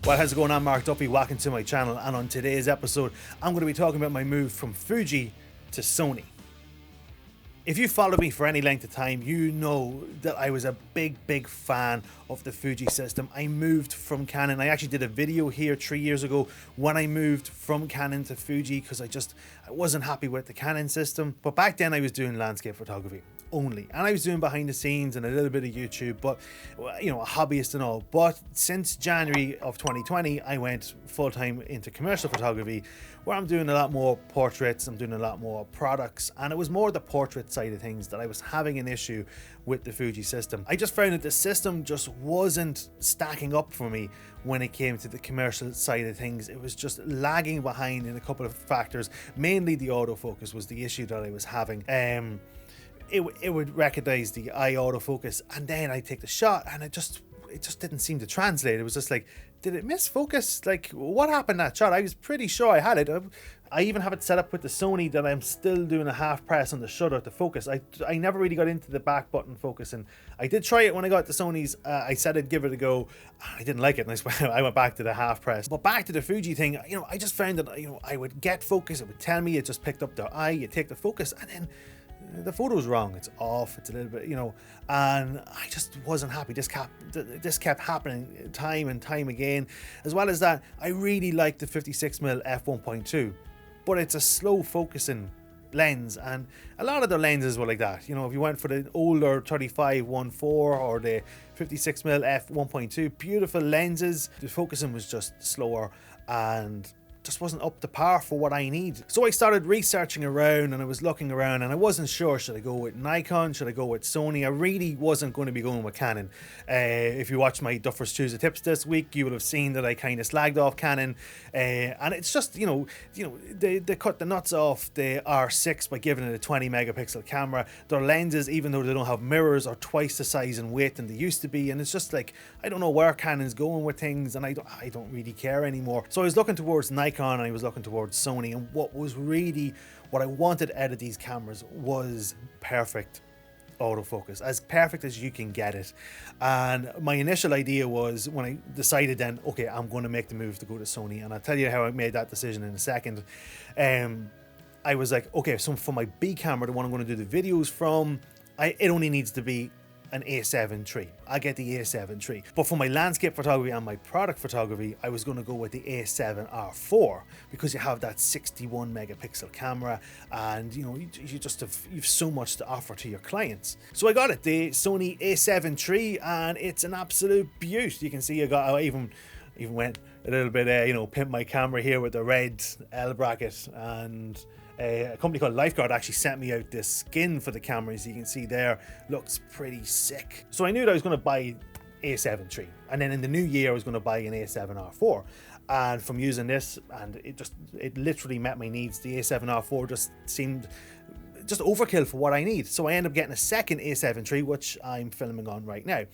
Well, how's it going? I'm Mark Duffy, welcome to my channel, and on today's episode I'm going to be talking about my move from Fuji to Sony. If you followed me for any length of time, you know that I was a big fan of the Fuji system. I moved from Canon. I actually did a video here 3 years ago when I moved from Canon to Fuji because I wasn't happy with the Canon system. But back then I was doing landscape photography only, and I was doing behind the scenes and a little bit of YouTube, but you know, a hobbyist and all. But since January of 2020 I went full-time into commercial photography, where I'm doing a lot more portraits, I'm doing a lot more products, and it was more the portrait side of things that I was having an issue with the Fuji system. I just found that the system just wasn't stacking up for me when it came to the commercial side of things. It was just lagging behind in a couple of factors. Mainly the autofocus was the issue that I was having. It would recognize the eye autofocus, and then I take the shot and it just didn't seem to translate. It was just like, did it miss focus? Like, what happened that shot? I was pretty sure I had it. I even have it set up with the Sony that I'm still doing a half press on the shutter to focus. I never really got into the back button focus, and I did try it when I got the Sony's. I said I'd give it a go. I didn't like it, and I went back to the half press. But back to the Fuji thing, you know, I just found that, you know, I would get focus. It would tell me it just picked up the eye. You take the focus, and then the photo's wrong, it's off, it's a little bit, you know, and I just wasn't happy. This kept happening time and time again. As well as that, I really like the 56mm f1.2, but it's a slow focusing lens, and a lot of the lenses were like that. You know, if you went for the older 35-1.4 or the 56mm f1.2, beautiful lenses, the focusing was just slower and just wasn't up to par for what I need. So I started researching around, and I was looking around, and I wasn't sure, should I go with Nikon, should I go with Sony? I really wasn't going to be going with Canon. If you watched my Duffers Choose the Tips this week, you would have seen that I kind of slagged off Canon, and it's just, you know, they cut the nuts off the R6 by giving it a 20 megapixel camera. Their lenses, even though they don't have mirrors, are twice the size and weight than they used to be, and it's just like, I don't know where Canon's going with things, and I don't really care anymore. So I was looking towards Nikon, and I was looking towards Sony, and what I wanted out of these cameras was perfect autofocus, as perfect as you can get it. And my initial idea was, when I decided then, okay, I'm going to make the move to go to Sony, and I'll tell you how I made that decision in a second. I was like, okay, so for my B camera, the one I'm going to do the videos from, it only needs to be an A7 III. I get the A7 III. But for my landscape photography and my product photography, I was going to go with the A7R4, because you have that 61 megapixel camera, and you know, you've so much to offer to your clients. So I got it, the Sony A7 III, and it's an absolute beaut. You can see I even went a little bit, you know, pimp my camera here with the red L bracket, and a company called Lifeguard actually sent me out this skin for the camera. As you can see there, looks pretty sick. So I knew that I was going to buy A7 III, and then in the new year I was going to buy an A7R4. And from using this, and it literally met my needs. The A7R4 just seemed just overkill for what I need. So I ended up getting a second A7 III, which I'm filming on right now,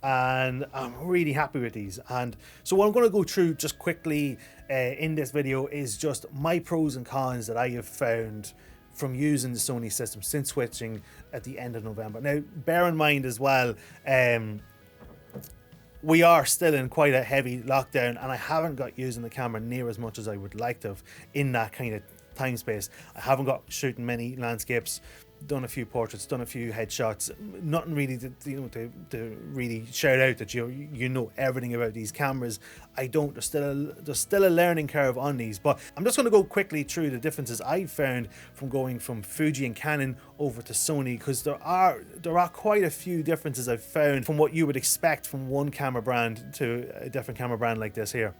and I'm really happy with these. And so what I'm going to go through just quickly in this video is just my pros and cons that I have found from using the Sony system since switching at the end of November. Now, bear in mind as well, we are still in quite a heavy lockdown, and I haven't got using the camera near as much as I would like to have in that kind of time space. I haven't got shooting many landscapes, done a few portraits, done a few headshots, nothing really to really shout out that you know everything about these cameras. I don't. There's still a learning curve on these, but I'm just going to go quickly through the differences I found from going from Fuji and Canon over to Sony, because there are quite a few differences I've found from what you would expect from one camera brand to a different camera brand like this here.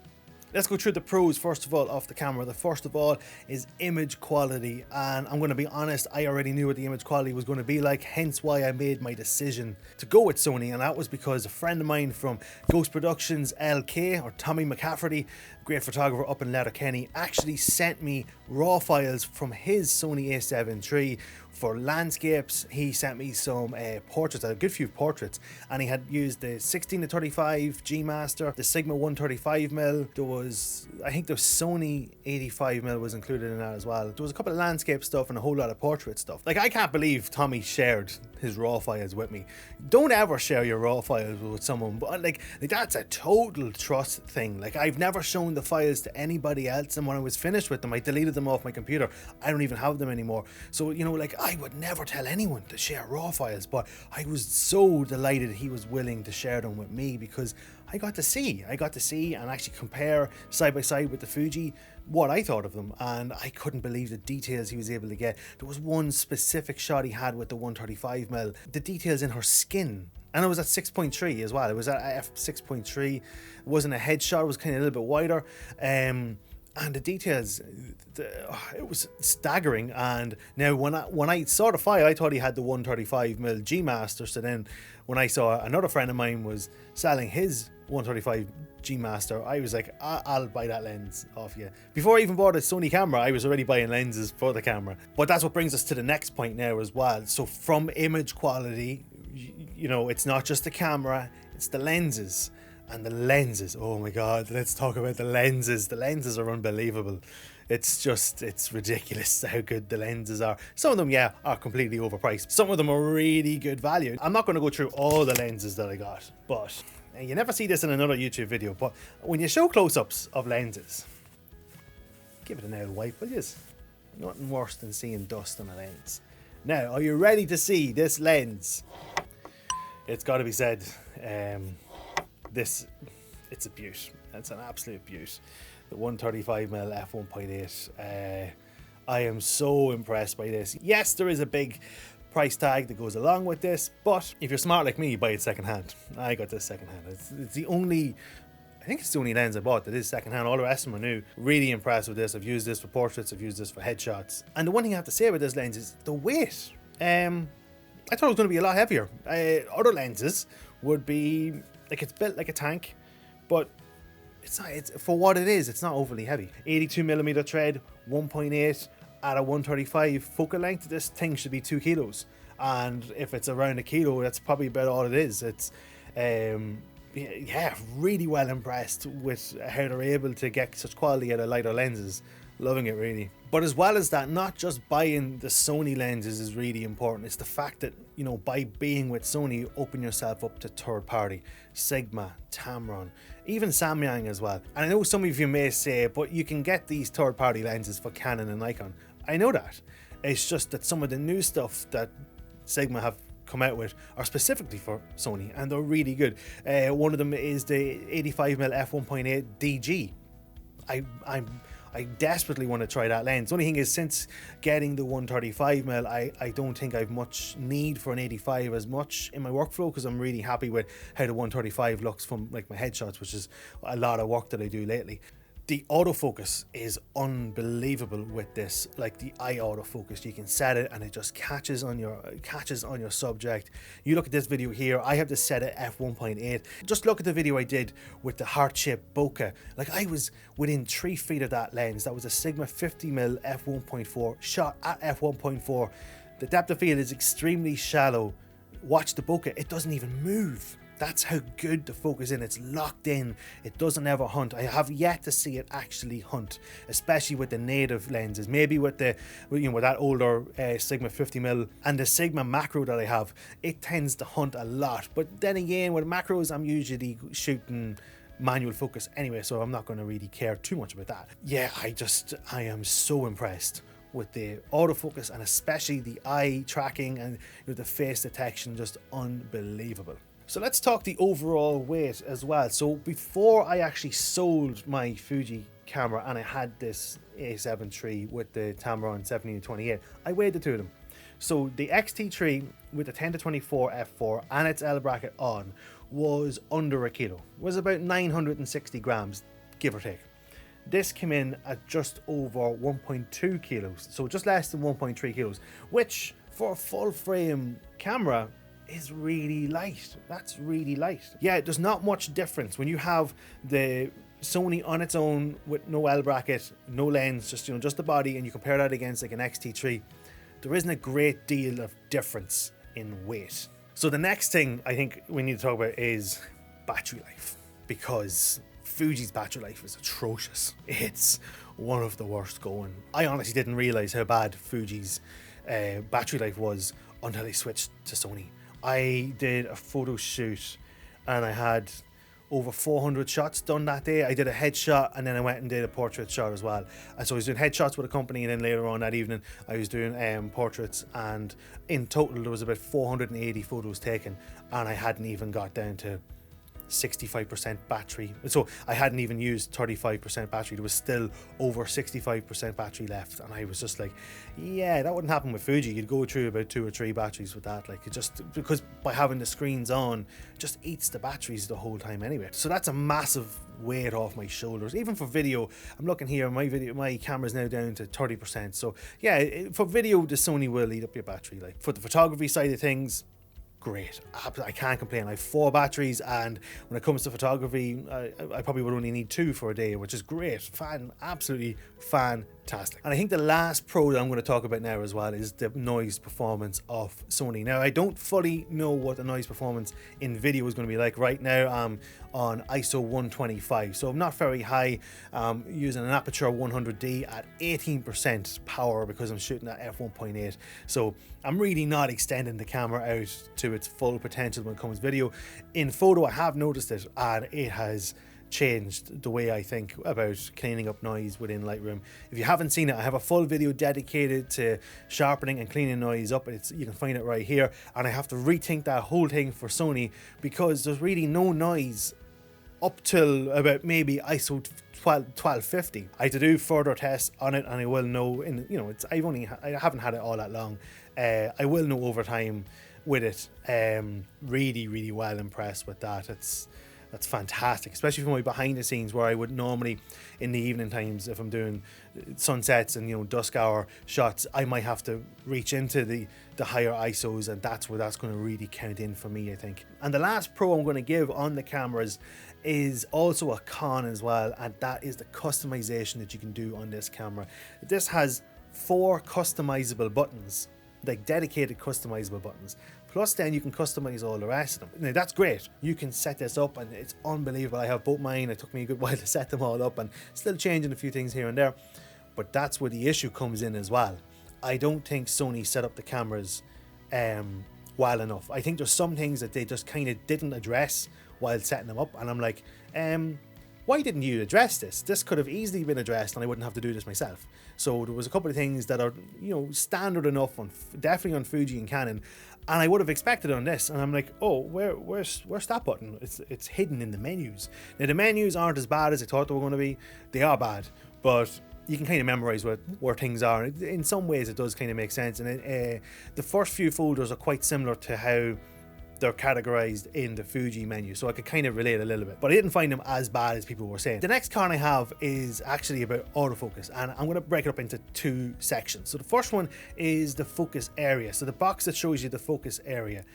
Let's go through the pros first of all of the camera. The first of all is image quality, and I'm going to be honest, I already knew what the image quality was going to be like, hence why I made my decision to go with Sony, and that was because a friend of mine from Ghost Productions LK, or Tommy McCafferty, great photographer up in Letterkenny, actually sent me raw files from his Sony A7 III for landscapes. He sent me some portraits, a good few portraits, and he had used the 16-35 G Master, the Sigma 135mm. There was, I think the Sony 85mm was included in that as well. There was a couple of landscape stuff and a whole lot of portrait stuff. Like, I can't believe Tommy shared his raw files with me. Don't ever share your raw files with someone, but like that's a total trust thing. Like, I've never shown the files to anybody else, and when I was finished with them, I deleted them off my computer. I don't even have them anymore. So, you know, like, I would never tell anyone to share raw files, but I was so delighted he was willing to share them with me, because I got to see and actually compare side by side with the Fuji what I thought of them, and I couldn't believe the details he was able to get. There was one specific shot he had with the 135mm, the details in her skin, and it was at 6.3 as well. It was at f6.3. It wasn't a headshot, it was kind of a little bit wider, and the details, it was staggering. And now when I saw the file, I thought he had the 135mm G Master. So then when I saw another friend of mine was selling his 135 G Master, I was like, I'll buy that lens off you. Before I even bought a Sony camera, I was already buying lenses for the camera. But that's what brings us to the next point now as well. So from image quality, you know, it's not just the camera, it's the lenses. And the lenses, oh my god, let's talk about the lenses. The lenses are unbelievable. It's ridiculous how good the lenses are. Some of them, yeah, are completely overpriced. Some of them are really good value. I'm not going to go through all the lenses that I got, but you never see this in another YouTube video, but when you show close-ups of lenses, give it an old wipe, will you? Nothing worse than seeing dust on a lens. Now, are you ready to see this lens? It's got to be said, it's a beaut. It's an absolute beaut. The 135mm f1.8. I am so impressed by this. Yes, there is a big price tag that goes along with this, but if you're smart like me, you buy it secondhand. I got this secondhand. It's the only, I think it's the only lens I bought that is secondhand. All the rest of them are new. Really impressed with this. I've used this for portraits. I've used this for headshots. And the one thing I have to say about this lens is the weight. I thought it was going to be a lot heavier. Other lenses would be like, it's built like a tank, but it's not. It's for what it is. It's not overly heavy. 82mm thread, 1.8 at a 135 focal length. This thing should be 2 kilos, and if it's around a kilo, that's probably about all it is. It's yeah, really well impressed with how they're able to get such quality out of lighter lenses. Loving it, really. But as well as that, not just buying the Sony lenses is really important. It's the fact that, you know, by being with Sony, you open yourself up to third party. Sigma, Tamron, even Samyang as well. And I know some of you may say, but you can get these third party lenses for Canon and Nikon. I know that. It's just that some of the new stuff that Sigma have come out with are specifically for Sony, and they're really good. One of them is the 85mm f1.8 DG. I desperately want to try that lens. The only thing is, since getting the 135mm, I don't think I've much need for an 85 as much in my workflow, because I'm really happy with how the 135 looks from like my headshots, which is a lot of work that I do lately. The autofocus is unbelievable with this. Like the eye autofocus, you can set it and it just catches on your subject. You look at this video here, I have this set at f1.8. Just look at the video I did with the heart-shaped bokeh. Like, I was within 3 feet of that lens. That was a Sigma 50mm f1.4 shot at f1.4. The depth of field is extremely shallow. Watch the bokeh, it doesn't even move. That's how good the focus is. It's locked in. It doesn't ever hunt. I have yet to see it actually hunt, especially with the native lenses. Maybe with the, you know, with that older Sigma 50mm and the Sigma macro that I have, it tends to hunt a lot. But then again, with macros, I'm usually shooting manual focus anyway, so I'm not going to really care too much about that. Yeah, I am so impressed with the autofocus, and especially the eye tracking and, you know, the face detection. Just unbelievable. So let's talk the overall weight as well. So before I actually sold my Fuji camera and I had this A7 III with the Tamron 70-28, I weighed the two of them. So the XT3 with the 10-24 f4 and its L bracket on was under a kilo. It was about 960 grams, give or take. This came in at just over 1.2 kilos, so just less than 1.3 kilos, which for a full frame camera is really light. That's really light. Yeah, there's not much difference when you have the Sony on its own with no L bracket, no lens, just, you know, just the body, and you compare that against like an XT3. There isn't a great deal of difference in weight. So the next thing I think we need to talk about is battery life, because Fuji's battery life is atrocious. It's one of the worst going. I honestly didn't realize how bad Fuji's battery life was until I switched to Sony. I did a photo shoot and I had over 400 shots done that day. I did a headshot and then I went and did a portrait shot as well. And so I was doing headshots with a company, and then later on that evening I was doing portraits, and in total there was about 480 photos taken, and I hadn't even got down to 65% battery. So I hadn't even used 35% battery. There was still over 65% battery left, and I was just like, yeah, that wouldn't happen with Fuji. You'd go through about 2 or 3 batteries with that. Like, it just, because by having the screens on, it just eats the batteries the whole time anyway. So that's a massive weight off my shoulders. Even for video, I'm looking here, my camera's now down to 30%. So yeah, for video, the Sony will eat up your battery. Like, for the photography side of things, great. I can't complain. I have 4 batteries, and when it comes to photography, I probably would only need 2 for a day, which is great. Absolutely fantastic. And I think the last pro that I'm going to talk about now as well is the noise performance of Sony. Now, I don't fully know what the noise performance in video is going to be like. Right now I'm on ISO 125, so I'm not very high. Using an aperture 100D at 18% power because I'm shooting at f1.8, so I'm really not extending the camera out to its full potential when it comes to video. In photo, I have noticed it, and it has changed the way I think about cleaning up noise within Lightroom. If you haven't seen it, I have a full video dedicated to sharpening and cleaning noise up. You can find it right here, and I have to rethink that whole thing for Sony because there's really no noise up till about maybe ISO 1250. I had to do further tests on it, and I will know in, you know, I haven't had it all that long. I will know over time with it. Really well impressed with that. That's fantastic, especially for my behind the scenes, where I would normally in the evening times, if I'm doing sunsets and, you know, dusk hour shots, I might have to reach into the higher ISOs, and that's where that's going to really count in for me, I think. And the last pro I'm going to give on the cameras is also a con as well, and that is the customization that you can do on this camera. This has 4 customizable buttons, like dedicated customizable buttons, plus then you can customize all the rest of them. Now that's great, you can set this up and it's unbelievable. I have both mine. It took me a good while to set them all up, and still changing a few things here and there, but that's where the issue comes in as well. I don't think Sony set up the cameras well enough. I think there's some things that they just kind of didn't address while setting them up, and I'm like, why didn't you address this? This could have easily been addressed and I wouldn't have to do this myself. So there was a couple of things that are, you know, standard enough on definitely on Fuji and Canon, and I would have expected on this, and I'm like, oh, where's that button? It's hidden in the menus. Now the menus aren't as bad as I thought they were going to be. They are bad, but you can kind of memorize where things are. In some ways it does kind of make sense, and the first few folders are quite similar to how they're categorized in the Fuji menu, so I could kind of relate a little bit, but I didn't find them as bad as people were saying. The next con I have is actually about autofocus, and I'm going to break it up into 2 sections. So the first one is the focus area. So the box that shows you the focus area,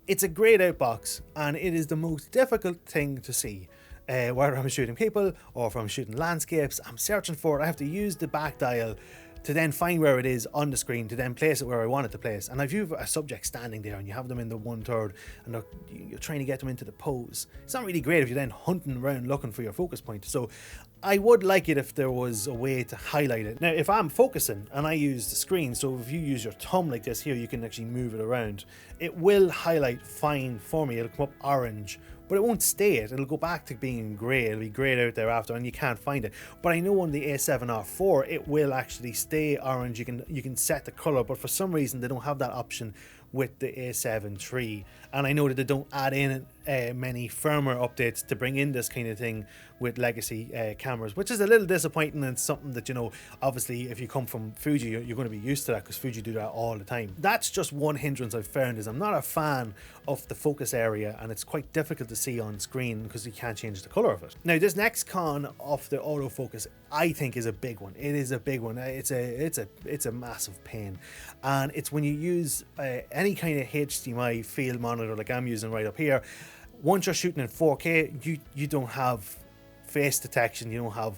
it's a grayed out box, and it is the most difficult thing to see. Whether I'm shooting people or if I'm shooting landscapes, I'm searching for it. I have to use the back dial to then find where it is on the screen, to then place it where I want it to place. And if you have a subject standing there and you have them in the 1/3 and you're trying to get them into the pose, it's not really great if you're then hunting around looking for your focus point. So I would like it if there was a way to highlight it. Now, if I'm focusing and I use the screen, so if you use your thumb like this here, you can actually move it around. It will highlight fine for me. It'll come up orange, but it won't stay it. It'll go back to being grey. It'll be greyed out thereafter, and you can't find it. But I know on the A7R4 it will actually stay orange. You can set the color, but for some reason they don't have that option with the A7 III, and I know that they don't add in many firmware updates to bring in this kind of thing with legacy cameras, which is a little disappointing, and something that, you know, obviously if you come from Fuji, you're going to be used to that, because Fuji do that all the time. That's just one hindrance I've found, is I'm not a fan of the focus area, and it's quite difficult to see on screen because you can't change the color of it. Now, this next con of the autofocus, I think, is a big one. It is a big one. It's a massive pain, and it's when you use any kind of HDMI field monitor like I'm using right up here. Once you're shooting in 4K, you don't have face detection, you don't have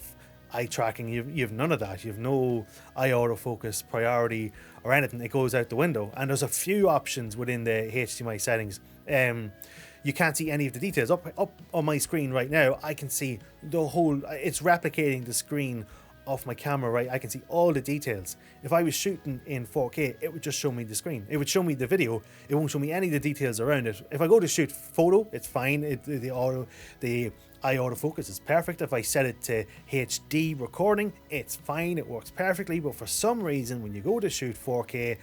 eye tracking, you have none of that. You have no eye autofocus priority or anything. It goes out the window, and there's a few options within the HDMI settings. You can't see any of the details. Up on my screen right now, I can see the whole, it's replicating the screen of my camera, right, I can see all the details. If I was shooting in 4K, it would just show me the screen. It would show me the video. It won't show me any of the details around it. If I go to shoot photo, it's fine. The eye autofocus is perfect. If I set it to HD recording, it's fine. It works perfectly. But for some reason, when you go to shoot 4K,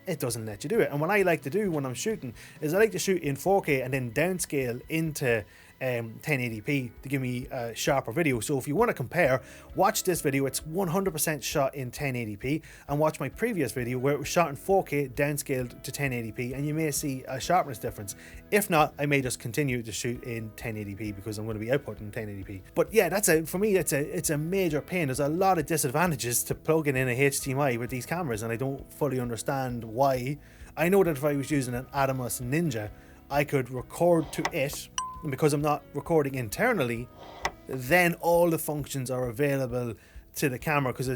it doesn't let you do it. And what I like to do when I'm shooting is I like to shoot in 4K and then downscale into 1080p to give me a sharper video. So if you want to compare, watch this video. It's 100% shot in 1080p, and watch my previous video where it was shot in 4K downscaled to 1080p, and you may see a sharpness difference. If not, I may just continue to shoot in 1080p because I'm going to be outputting 1080p. But yeah, for me it's a major pain. There's a lot of disadvantages to plugging in a HDMI with these cameras, and I don't fully understand why. I know that if I was using an Atomos Ninja, I could record to it, and because I'm not recording internally, then all the functions are available to the camera, because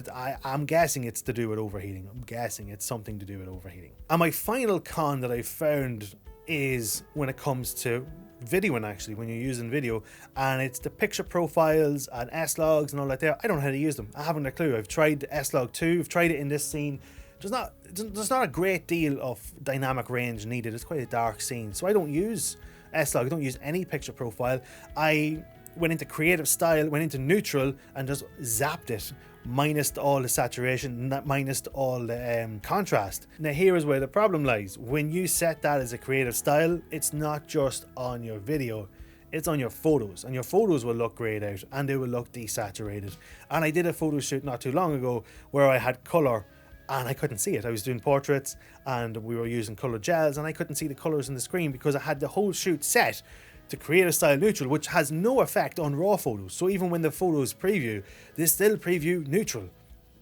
I'm guessing it's to do with overheating. I'm guessing it's something to do with overheating. And my final con that I found is when it comes to videoing, actually, when you're using video, and it's the picture profiles and S-logs and all that there. I don't know how to use them. I haven't a clue. I've tried S-log 2, I've tried it in this scene. There's not a great deal of dynamic range needed. It's quite a dark scene, so I don't use S-log. I don't use any picture profile. I went into creative style, went into neutral, and just zapped it, minus all the saturation, minus all the contrast. Now here is where the problem lies. When you set that as a creative style, it's not just on your video, it's on your photos, and your photos will look grayed out and they will look desaturated. And I did a photo shoot not too long ago where I had color and I couldn't see it. I was doing portraits and we were using color gels, and I couldn't see the colors on the screen because I had the whole shoot set to creative style neutral, which has no effect on raw photos. So even when the photos preview, they still preview neutral.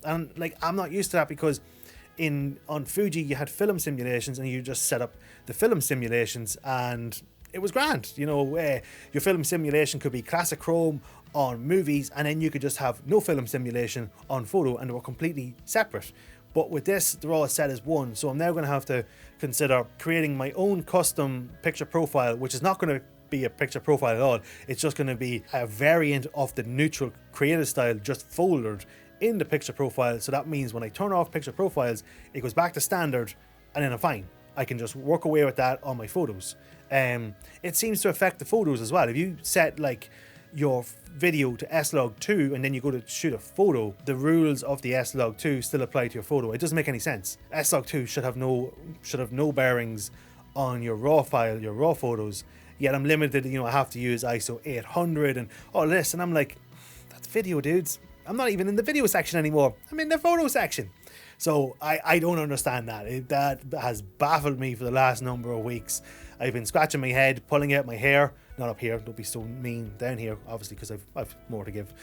And like, I'm not used to that, because on Fuji you had film simulations and you just set up the film simulations and it was grand. You know, your film simulation could be classic chrome on movies, and then you could just have no film simulation on photo, and they were completely separate. But with this, they're all set as one. So I'm now going to have to consider creating my own custom picture profile, which is not going to be a picture profile at all. It's just going to be a variant of the neutral creative style, just folded in the picture profile. So that means when I turn off picture profiles, it goes back to standard, and then I'm fine. I can just work away with that on my photos. It seems to affect the photos as well. If you set like your video to S-log 2 and then you go to shoot a photo, the rules of the S-log 2 still apply to your photo. It doesn't make any sense. S-log 2 should have no bearings on your raw file, your raw photos. Yet I'm limited, you know, I have to use ISO 800 and all this, and I'm like, that's video, dudes. I'm not even in the video section anymore. I'm in the photo section. So I don't understand that. That has baffled me for the last number of weeks. I've been scratching my head, pulling out my hair. Not up here, don't be so mean. Down here, obviously, because I've more to give.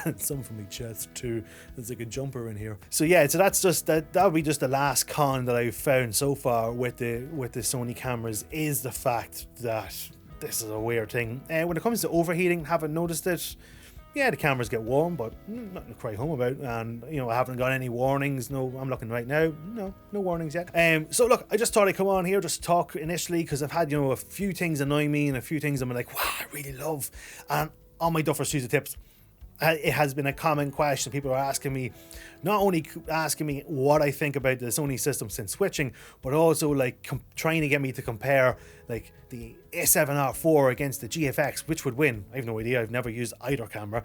And some from my chest too. There's like a jumper in here. So yeah, so that'll be just the last con that I've found so far with the Sony cameras, is the fact that this is a weird thing. When it comes to overheating, haven't noticed it. Yeah, the cameras get warm, but nothing to cry home about. And, you know, I haven't got any warnings. No, I'm looking right now. No warnings yet. So look, I just thought I'd come on here, just talk initially, because I've had, you know, a few things annoy me and a few things I'm like, wow, I really love. And on my Duffer Shoes Tips, it has been a common question. People are asking me, not only asking me what I think about the Sony system since switching, but also like trying to get me to compare like the A7R4 against the GFX, which would win. I have no idea. I've never used either camera.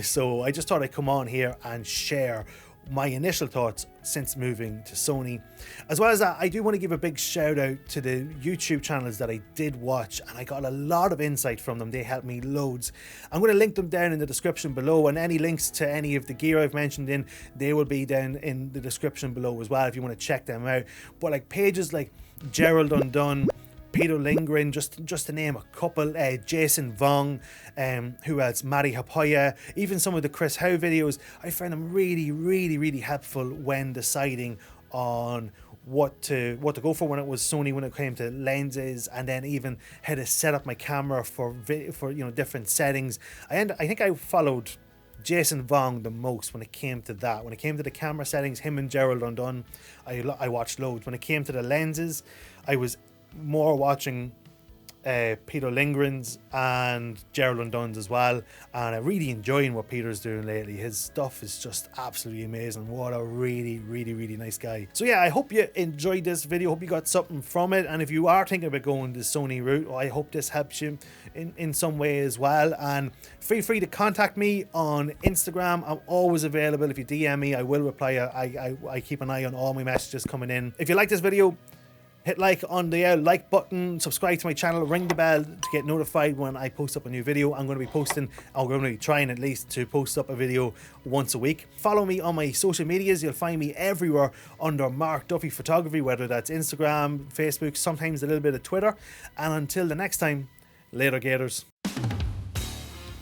So I just thought I'd come on here and share my initial thoughts since moving to Sony. As well as that, I do want to give a big shout out to the YouTube channels that I did watch, and I got a lot of insight from them. They helped me loads. I'm going to link them down in the description below, and any links to any of the gear I've mentioned they will be down in the description below as well if you want to check them out. But like pages like Gerald Undone, Peter Lindgren, just to name a couple, Jason Vong, who else, Mari Hapoya, even some of the Chris Howe videos, I found them really, really, really helpful when deciding on what to go for when it was Sony, when it came to lenses, and then even how to set up my camera for you know, different settings. I think I followed Jason Vong the most when it came to that. When it came to the camera settings, him and Gerald Undone, I watched loads. When it came to the lenses, I was more watching Peter Lindgren's and Gerald Dunn's as well, and I'm really enjoying what Peter's doing lately. His stuff is just absolutely amazing. What a really nice guy. So yeah, I hope you enjoyed this video. Hope you got something from it, and if you are thinking about going the Sony route, I hope this helps you in some way as well. And feel free to contact me on Instagram. I'm always available. If you DM me, I will reply. I keep an eye on all my messages coming in. If you like this video, hit like on the like button, subscribe to my channel, ring the bell to get notified when I post up a new video. I'm going to be posting, I'm going to be trying at least to post up a video once a week. Follow me on my social medias. You'll find me everywhere under Mark Duffy Photography, whether that's Instagram, Facebook, sometimes a little bit of Twitter. And until the next time, later gators.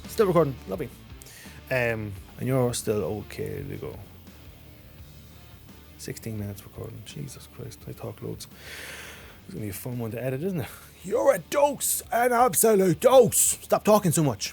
Still recording, lovely. And you're still okay to go. 16 minutes recording. Jesus Christ, I talk loads. It's gonna be a fun one to edit, isn't it? You're a dose, an absolute dose. Stop talking so much.